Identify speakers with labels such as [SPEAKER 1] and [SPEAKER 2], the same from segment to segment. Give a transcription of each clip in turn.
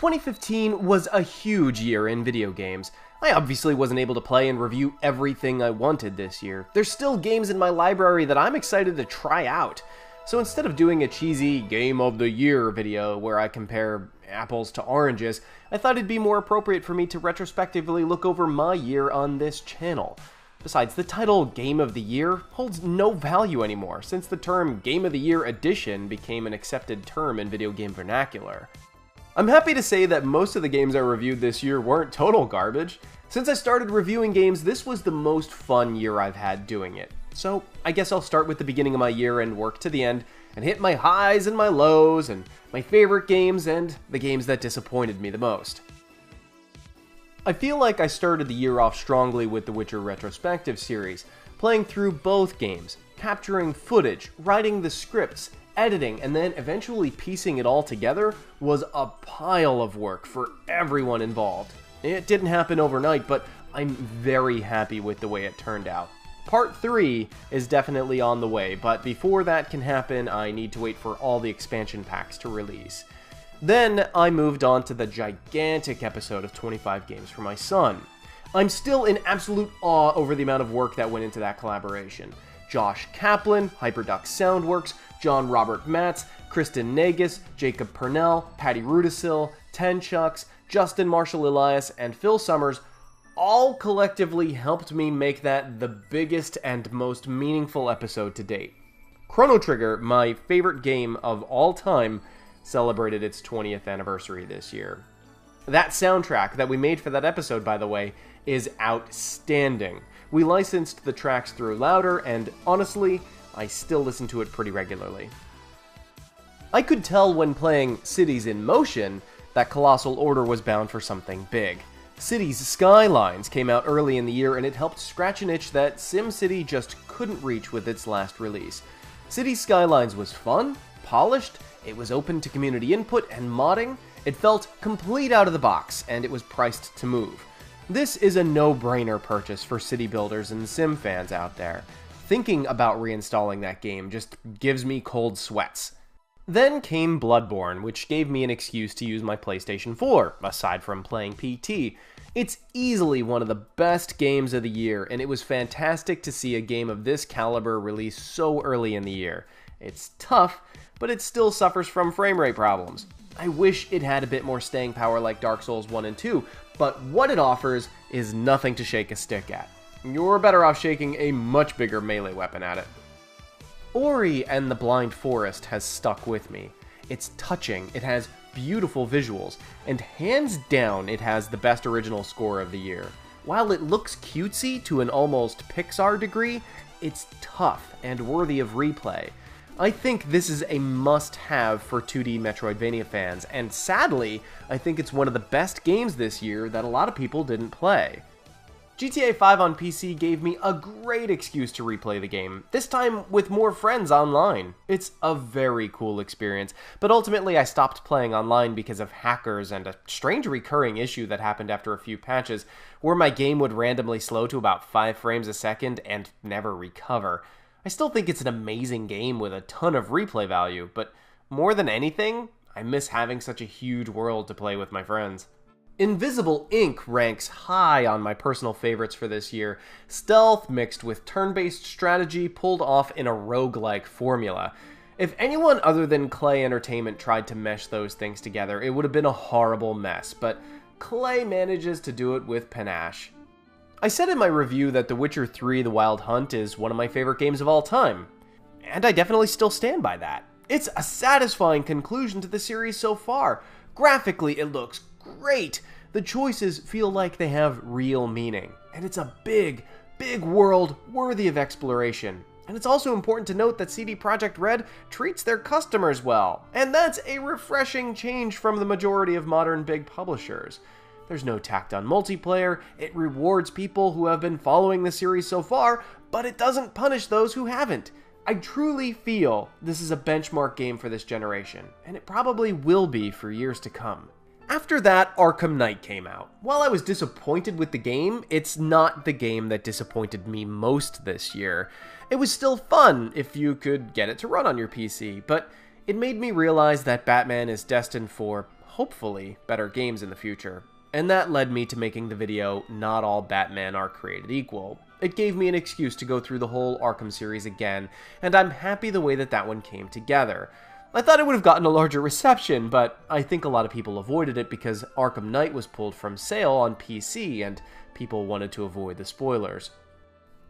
[SPEAKER 1] 2015 was a huge year in video games. I obviously wasn't able to play and review everything I wanted this year. There's still games in my library that I'm excited to try out. So instead of doing a cheesy Game of the Year video where I compare apples to oranges, I thought it'd be more appropriate for me to retrospectively look over my year on this channel. Besides, the title Game of the Year holds no value anymore, since the term Game of the Year Edition became an accepted term in video game vernacular. I'm happy to say that most of the games I reviewed this year weren't total garbage. Since I started reviewing games, this was the most fun year I've had doing it. So I guess I'll start with the beginning of my year and work to the end, and hit my highs and my lows, and my favorite games, and the games that disappointed me the most. I feel like I started the year off strongly with the Witcher Retrospective series, playing through both games, capturing footage, writing the scripts, editing, and then eventually piecing it all together was a pile of work for everyone involved. It didn't happen overnight, but I'm very happy with the way it turned out. Part 3 is definitely on the way, but before that can happen, I need to wait for all the expansion packs to release. Then I moved on to the gigantic episode of 25 games for my son. I'm still in absolute awe over the amount of work that went into that collaboration. Josh Kaplan, Hyperduck Soundworks, John Robert Matz, Kristen Nagus, Jacob Purnell, Patty Rudisil, Tenchucks, Justin Marshall Elias, and Phil Summers all collectively helped me make that the biggest and most meaningful episode to date. Chrono Trigger, my favorite game of all time, celebrated its 20th anniversary this year. That soundtrack that we made for that episode, by the way, is outstanding. We licensed the tracks through Louder, and honestly, I still listen to it pretty regularly. I could tell when playing Cities in Motion that Colossal Order was bound for something big. Cities Skylines came out early in the year, and it helped scratch an itch that SimCity just couldn't reach with its last release. Cities Skylines was fun, polished, it was open to community input and modding, it felt complete out of the box, and it was priced to move. This is a no-brainer purchase for city builders and sim fans out there. Thinking about reinstalling that game just gives me cold sweats. Then came Bloodborne, which gave me an excuse to use my PlayStation 4, aside from playing PT. It's easily one of the best games of the year, and it was fantastic to see a game of this caliber released so early in the year. It's tough, but it still suffers from frame rate problems. I wish it had a bit more staying power like Dark Souls 1 and 2, but what it offers is nothing to shake a stick at. You're better off shaking a much bigger melee weapon at it. Ori and the Blind Forest has stuck with me. It's touching, it has beautiful visuals, and hands down it has the best original score of the year. While it looks cutesy to an almost Pixar degree, it's tough and worthy of replay. I think this is a must-have for 2D Metroidvania fans, and sadly, I think it's one of the best games this year that a lot of people didn't play. GTA 5 on PC gave me a great excuse to replay the game, this time with more friends online. It's a very cool experience, but ultimately I stopped playing online because of hackers and a strange recurring issue that happened after a few patches, where my game would randomly slow to about 5 frames a second and never recover. I still think it's an amazing game with a ton of replay value, but more than anything, I miss having such a huge world to play with my friends. Invisible, Inc. ranks high on my personal favorites for this year. Stealth mixed with turn-based strategy pulled off in a roguelike formula. If anyone other than Klei Entertainment tried to mesh those things together, it would have been a horrible mess, but Klei manages to do it with panache. I said in my review that The Witcher 3: The Wild Hunt is one of my favorite games of all time, and I definitely still stand by that. It's a satisfying conclusion to the series so far. Graphically, it looks great. The choices feel like they have real meaning, and it's a big, big world worthy of exploration. And it's also important to note that CD Projekt Red treats their customers well, and that's a refreshing change from the majority of modern big publishers. There's no tacked-on multiplayer, it rewards people who have been following the series so far, but it doesn't punish those who haven't. I truly feel this is a benchmark game for this generation, and it probably will be for years to come. After that, Arkham Knight came out. While I was disappointed with the game, it's not the game that disappointed me most this year. It was still fun if you could get it to run on your PC, but it made me realize that Batman is destined for hopefully, better games in the future. And that led me to making the video Not All Batman Are Created Equal. It gave me an excuse to go through the whole Arkham series again, and I'm happy the way that one came together. I thought it would have gotten a larger reception, but I think a lot of people avoided it because Arkham Knight was pulled from sale on PC, and people wanted to avoid the spoilers.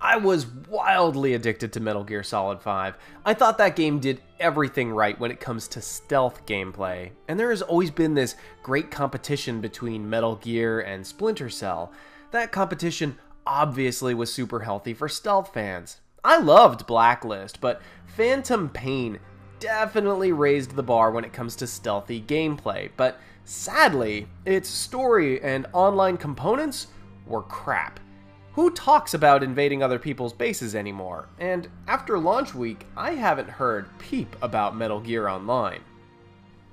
[SPEAKER 1] I was wildly addicted to Metal Gear Solid 5. I thought that game did everything right when it comes to stealth gameplay, and there has always been this great competition between Metal Gear and Splinter Cell. That competition obviously was super healthy for stealth fans. I loved Blacklist, but Phantom Pain definitely raised the bar when it comes to stealthy gameplay, but sadly, its story and online components were crap. Who talks about invading other people's bases anymore? And after launch week, I haven't heard peep about Metal Gear Online.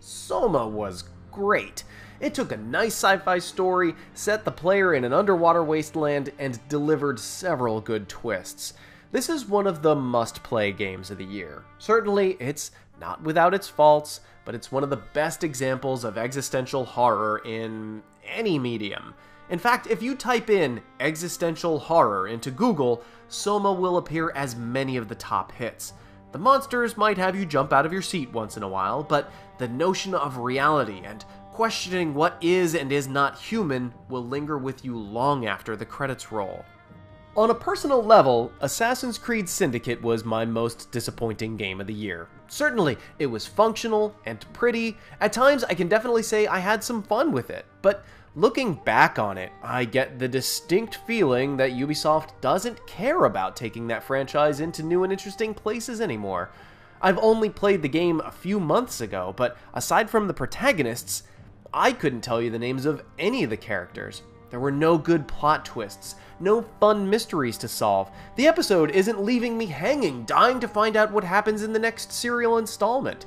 [SPEAKER 1] Soma was great. It took a nice sci-fi story, set the player in an underwater wasteland, and delivered several good twists. This is one of the must-play games of the year. Certainly, it's not without its faults, but it's one of the best examples of existential horror in any medium. In fact, if you type in existential horror into Google, Soma will appear as many of the top hits. The monsters might have you jump out of your seat once in a while, but the notion of reality and questioning what is and is not human will linger with you long after the credits roll. On a personal level, Assassin's Creed Syndicate was my most disappointing game of the year. Certainly, it was functional and pretty. At times, I can definitely say I had some fun with it, but looking back on it, I get the distinct feeling that Ubisoft doesn't care about taking that franchise into new and interesting places anymore. I've only played the game a few months ago, but aside from the protagonists, I couldn't tell you the names of any of the characters. There were no good plot twists, no fun mysteries to solve. The episode isn't leaving me hanging, dying to find out what happens in the next serial installment.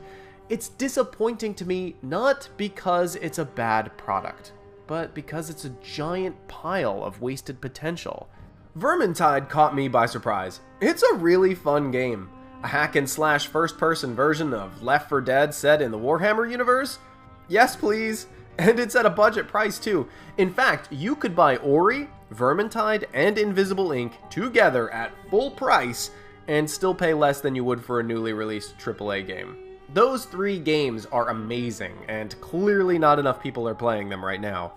[SPEAKER 1] It's disappointing to me not because it's a bad product, but because it's a giant pile of wasted potential. Vermintide caught me by surprise. It's a really fun game. A hack-and-slash first-person version of Left 4 Dead set in the Warhammer universe? Yes, please. And it's at a budget price, too. In fact, you could buy Ori, Vermintide, and Invisible Inc. together at full price and still pay less than you would for a newly released AAA game. Those 3 games are amazing, and clearly not enough people are playing them right now.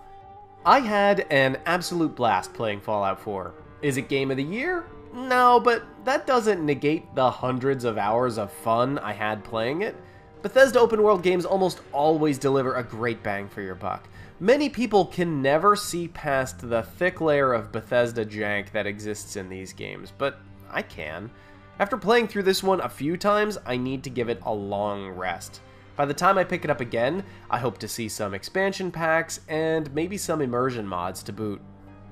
[SPEAKER 1] I had an absolute blast playing Fallout 4. Is it Game of the Year? No, but that doesn't negate the hundreds of hours of fun I had playing it. Bethesda open world games almost always deliver a great bang for your buck. Many people can never see past the thick layer of Bethesda jank that exists in these games, but I can. After playing through this one a few times, I need to give it a long rest. By the time I pick it up again, I hope to see some expansion packs and maybe some immersion mods to boot.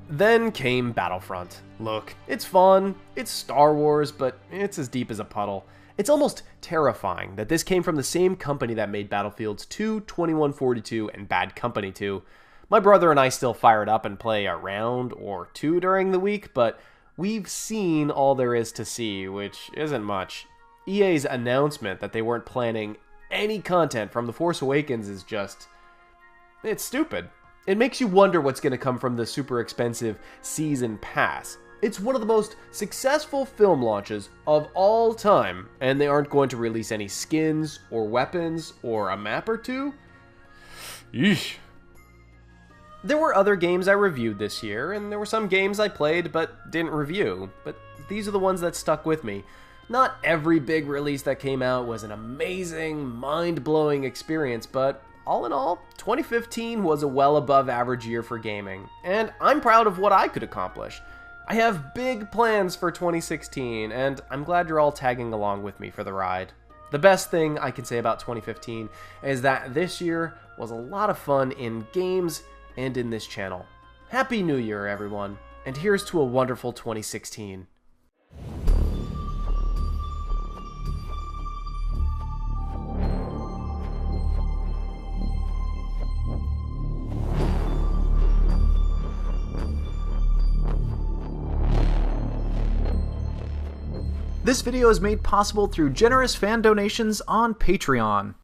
[SPEAKER 1] Then came Battlefront. Look, it's fun, it's Star Wars, but it's as deep as a puddle. It's almost terrifying that this came from the same company that made Battlefields 2, 2142, and Bad Company 2. My brother and I still fire it up and play a round or 2 during the week, but we've seen all there is to see, which isn't much. EA's announcement that they weren't planning any content from The Force Awakens is just... it's stupid. It makes you wonder what's going to come from the super expensive Season Pass. It's one of the most successful film launches of all time, and they aren't going to release any skins or weapons or a map or 2? Yeesh. There were other games I reviewed this year, and there were some games I played but didn't review, but these are the ones that stuck with me. Not every big release that came out was an amazing, mind-blowing experience, but all in all, 2015 was a well above average year for gaming, and I'm proud of what I could accomplish. I have big plans for 2016, and I'm glad you're all tagging along with me for the ride. The best thing I can say about 2015 is that this year was a lot of fun in games and in this channel. Happy New Year, everyone, and here's to a wonderful 2016.
[SPEAKER 2] This video is made possible through generous fan donations on Patreon.